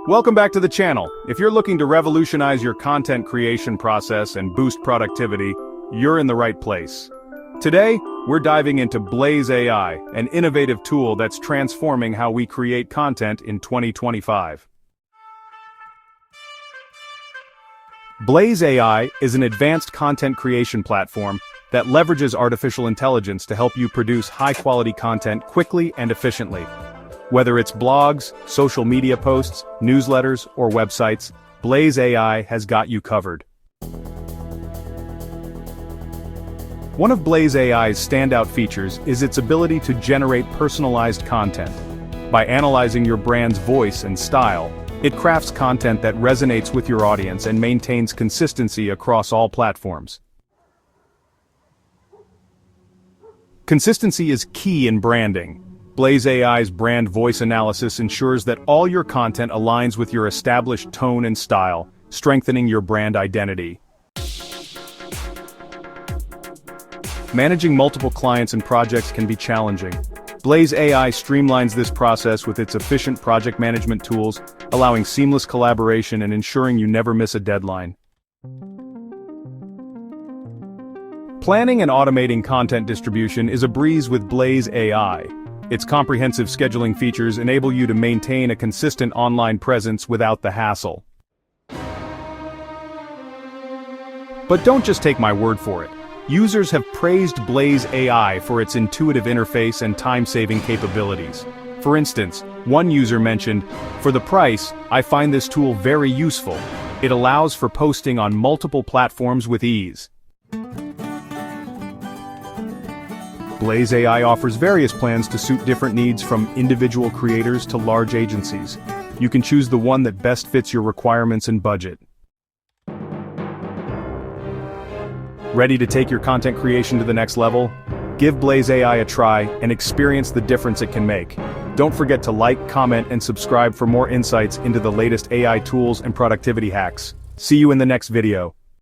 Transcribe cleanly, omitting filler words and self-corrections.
Welcome back to the channel. If you're looking to revolutionize your content creation process and boost productivity, you're in the right place. Today, we're diving into Blaze AI, an innovative tool that's transforming how we create content in 2025. Blaze AI is an advanced content creation platform that leverages artificial intelligence to help you produce high-quality content quickly and efficiently. Whether it's blogs, social media posts, newsletters, or websites, Blaze AI has got you covered. One of Blaze AI's standout features is its ability to generate personalized content. By analyzing your brand's voice and style, it crafts content that resonates with your audience and maintains consistency across all platforms. Consistency is key in branding. Blaze AI's brand voice analysis ensures that all your content aligns with your established tone and style, strengthening your brand identity. Managing multiple clients and projects can be challenging. Blaze AI streamlines this process with its efficient project management tools, allowing seamless collaboration and ensuring you never miss a deadline. Planning and automating content distribution is a breeze with Blaze AI. Its comprehensive scheduling features enable you to maintain a consistent online presence without the hassle. But don't just take my word for it. Users have praised Blaze AI for its intuitive interface and time-saving capabilities. For instance, one user mentioned, "For the price, I find this tool very useful. It allows for posting on multiple platforms with ease." Blaze AI offers various plans to suit different needs from individual creators to large agencies. You can choose the one that best fits your requirements and budget. Ready to take your content creation to the next level? Give Blaze AI a try and experience the difference it can make. Don't forget to like, comment, and subscribe for more insights into the latest AI tools and productivity hacks. See you in the next video.